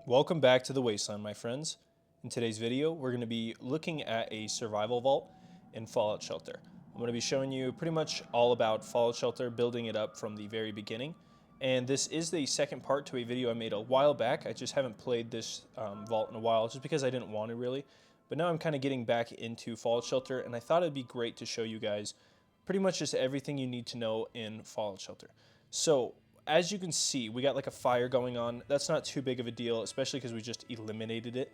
Welcome back to the Wasteland, my friends. In today's video, we're going to be looking at a survival vault in Fallout Shelter. I'm going to be showing you pretty much all about Fallout Shelter, building it up from the very beginning. And this is the second part to a video I made a while back. I just haven't played this vault in a while, just because I didn't want to really. But now I'm kind of getting back into Fallout Shelter, and I thought it'd be great to show you guys pretty much just everything you need to know in Fallout Shelter. So, as you can see, we got like a fire going on. That's not too big of a deal, especially because we just eliminated it.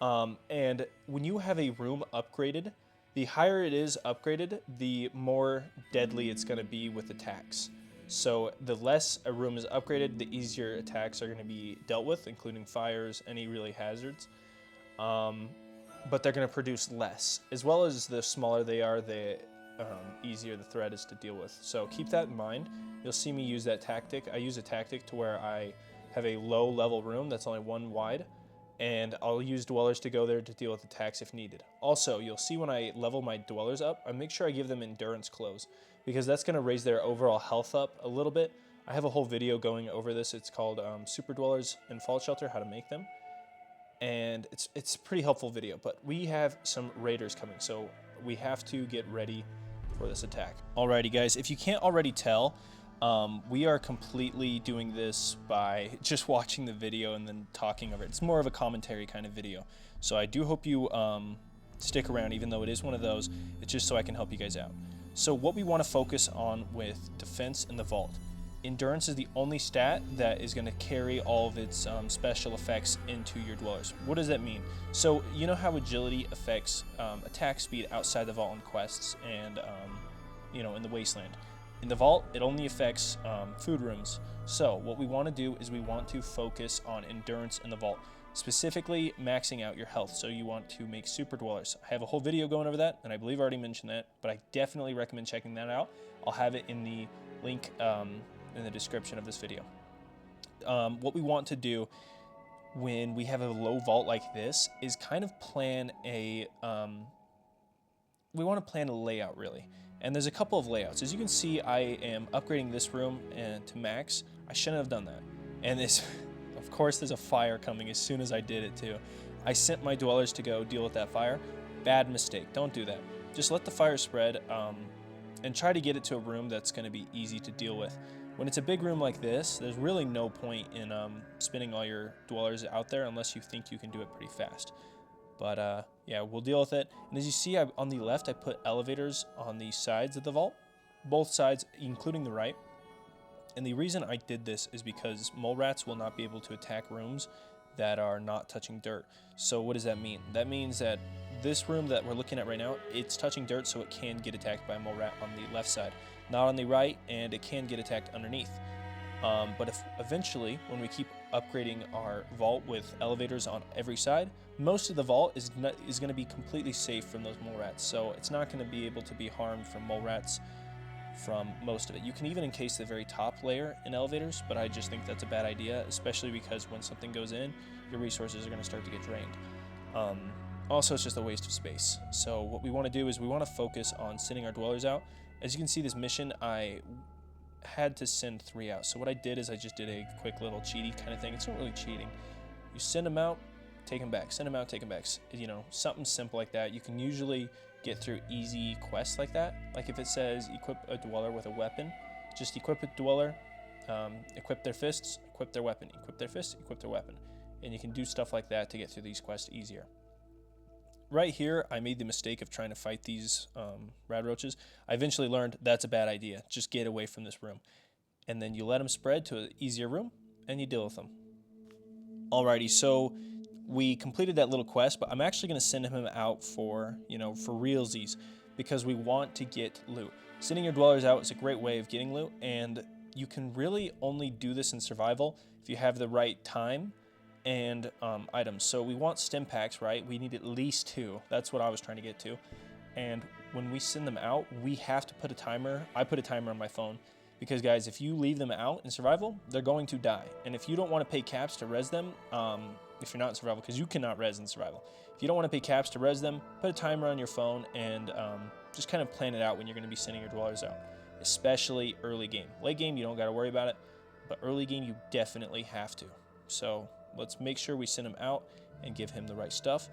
And when you have a room upgraded, the higher it is upgraded, the more deadly it's going to be with attacks. So the less a room is upgraded, the easier attacks are going to be dealt with, including fires, any really hazards. But they're going to produce less. As well as the smaller they are, the easier the threat is to deal with. So keep that in mind. You'll see me use that tactic. I use a tactic to where I have a low level room that's only one wide, and I'll use dwellers to go there to deal with attacks if needed. Also, you'll see when I level my dwellers up, I make sure I give them endurance clothes, because that's going to raise their overall health up a little bit. I have a whole video going over this. It's called Super Dwellers in Fallout Shelter, how to make them. And it's a pretty helpful video, but we have some raiders coming, so we have to get ready for this attack. Alrighty guys, if you can't already tell, we are completely doing this by just watching the video and then talking over it. It's more of a commentary kind of video. So I do hope you stick around, even though it is one of those. It's just so I can help you guys out. So what we want to focus on with defense in the vault. Endurance is the only stat that is going to carry all of its special effects into your dwellers. What does that mean? So you know how agility affects attack speed outside the vault in quests and in the wasteland. In the vault, it only affects food rooms. So what we want to do is we want to focus on endurance in the vault, specifically maxing out your health. So you want to make super dwellers. I have a whole video going over that, and I believe I already mentioned that, but I definitely recommend checking that out. I'll have it in the link in the description of this video. What we want to do when we have a low vault like this is kind of plan a we want to plan a layout really. And there's a couple of layouts. As you can see, I am upgrading this room to max. I shouldn't have done that. And this, of course, there's a fire coming as soon as I did it too. I sent my dwellers to go deal with that fire. Bad mistake. Don't do that. Just let the fire spread and try to get it to a room that's going to be easy to deal with. When it's a big room like this, there's really no point in spinning all your dwellers out there unless you think you can do it pretty fast. But yeah, we'll deal with it. And as you see, on the left, I put elevators on the sides of the vault, both sides, including the right. And the reason I did this is because mole rats will not be able to attack rooms that are not touching dirt. So what does that mean? That means that this room that we're looking at right now, it's touching dirt, so it can get attacked by a mole rat on the left side, not on the right, and it can get attacked underneath. But if eventually, when we keep upgrading our vault with elevators on every side, most of the vault is going to be completely safe from those mole rats. So it's not going to be able to be harmed from mole rats from most of it. You can even encase the very top layer in elevators, but I just think that's a bad idea, especially because when something goes in, your resources are going to start to get drained. Also, it's just a waste of space. So what we want to do is we want to focus on sending our dwellers out. As you can see, this mission, I had to send 3 out. So what I did is I just did a quick little cheaty kind of thing. It's not really cheating. You send them out, take them back. Send them out, take them back. You know, something simple like that. You can usually get through easy quests like that. Like if it says equip a dweller with a weapon, just equip a dweller, equip their fists, equip their weapon, equip their fists, equip their weapon. And you can do stuff like that to get through these quests easier. Right here, I made the mistake of trying to fight these rad roaches. I eventually learned that's a bad idea. Just get away from this room. And then you let them spread to an easier room, and you deal with them. Alrighty, so we completed that little quest, but I'm actually going to send him out for realsies, because we want to get loot. Sending your dwellers out is a great way of getting loot, and you can really only do this in survival if you have the right time and items. So we want stim packs, right? We need at least 2. That's what I was trying to get to. And when we send them out, we have to put a timer. I put a timer on my phone because, guys, if you leave them out in survival, they're going to die. And if you don't want to pay caps to res them, if you're not in survival, because you cannot res in survival, if you don't want to pay caps to res them, put a timer on your phone and just kind of plan it out when you're going to be sending your dwellers out, especially early game. Late game, you don't got to worry about it, but early game, you definitely have to. So let's make sure we send him out and give him the right stuff.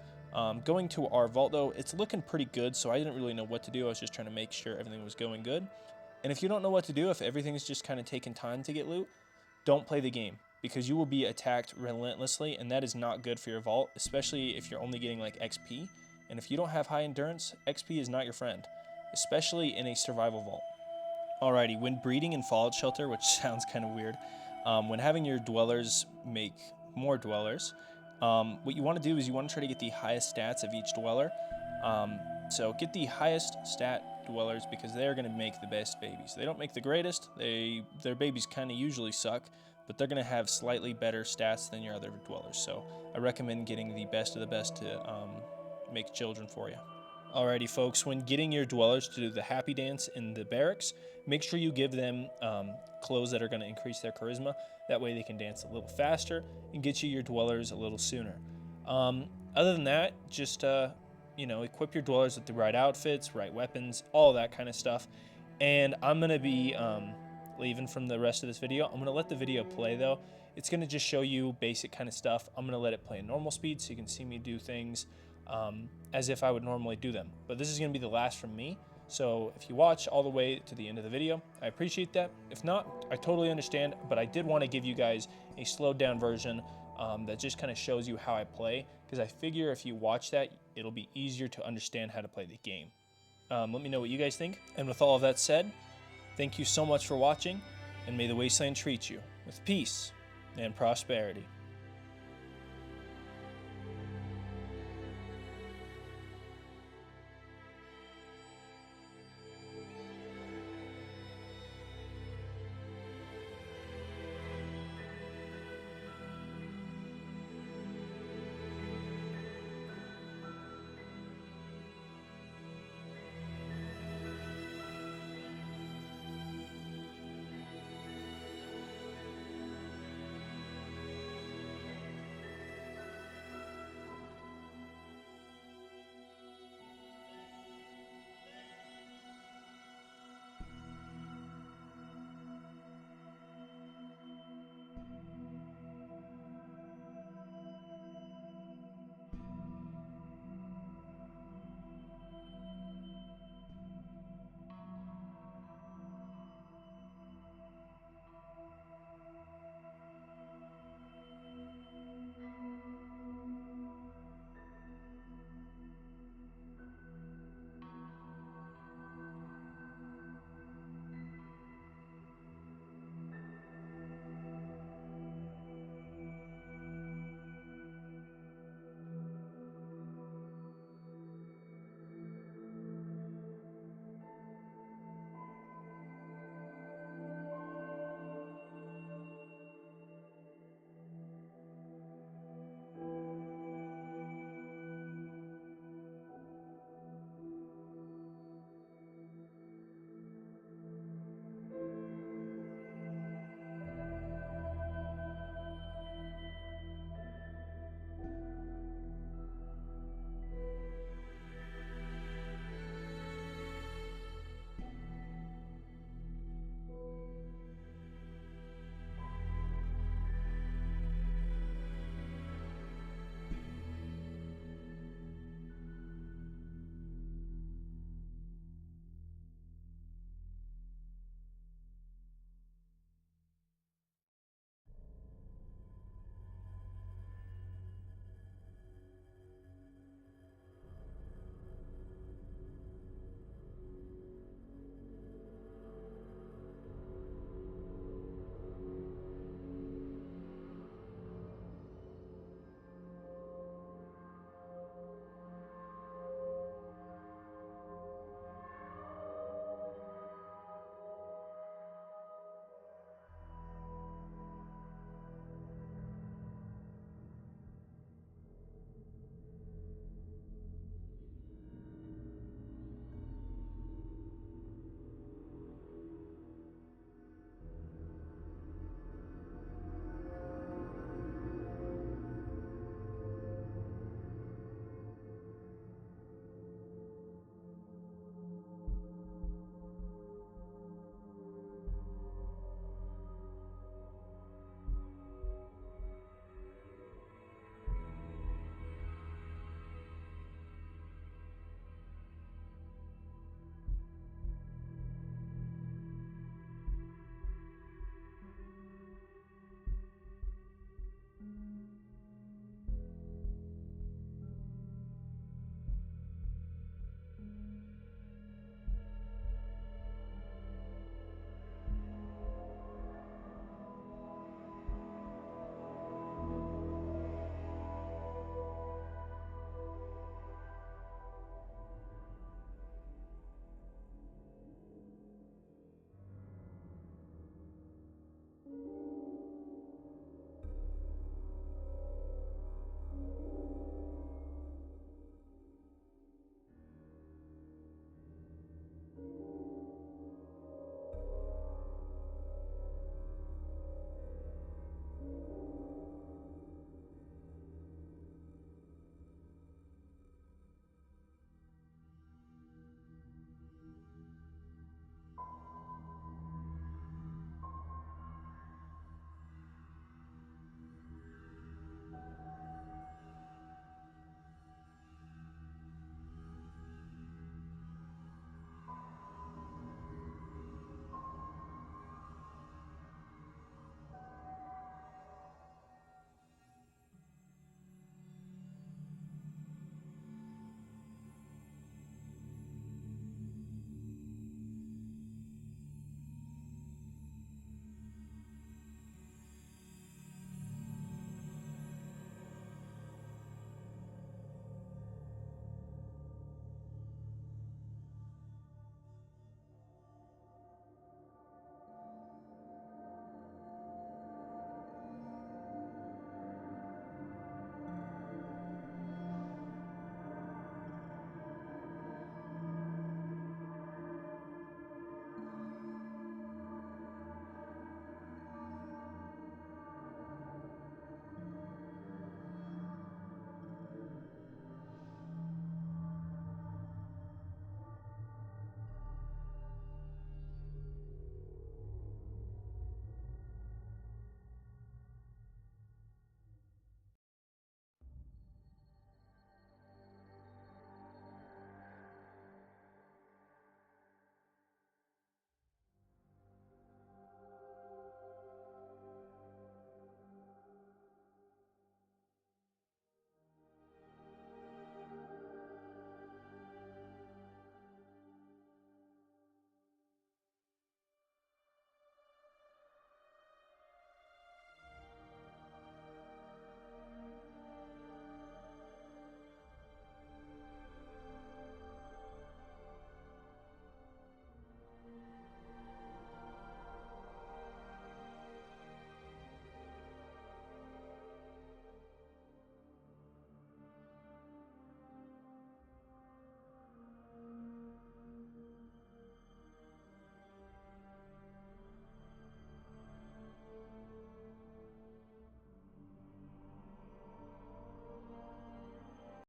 Going to our vault though, it's looking pretty good, so I didn't really know what to do. I was just trying to make sure everything was going good. And if you don't know what to do, if everything's just kind of taking time to get loot, don't play the game, because you will be attacked relentlessly, and that is not good for your vault, especially if you're only getting like XP. And if you don't have high endurance, XP is not your friend, especially in a survival vault. Alrighty, when breeding in Fallout Shelter, which sounds kind of weird, when having your dwellers make more dwellers, what you want to do is you want to try to get the highest stats of each dweller. So get the highest stat dwellers, because they're going to make the best babies. They don't make the greatest. Their babies kind of usually suck, but they're going to have slightly better stats than your other dwellers. So I recommend getting the best of the best to make children for you. Alrighty folks, when getting your dwellers to do the happy dance in the barracks, make sure you give them clothes that are going to increase their charisma. That way they can dance a little faster and get you your dwellers a little sooner. Other than that, just equip your dwellers with the right outfits, right weapons, all that kind of stuff. And I'm going to be leaving from the rest of this video. I'm going to let the video play though. It's going to just show you basic kind of stuff. I'm going to let it play in normal speed so you can see me do things as if I would normally do them. But this is going to be the last from me. So if you watch all the way to the end of the video, I appreciate that. If not, I totally understand, but I did want to give you guys a slowed down version that just kind of shows you how I play, because I figure if you watch that, it'll be easier to understand how to play the game. Let me know what you guys think. And with all of that said, thank you so much for watching, and may the wasteland treat you with peace and prosperity.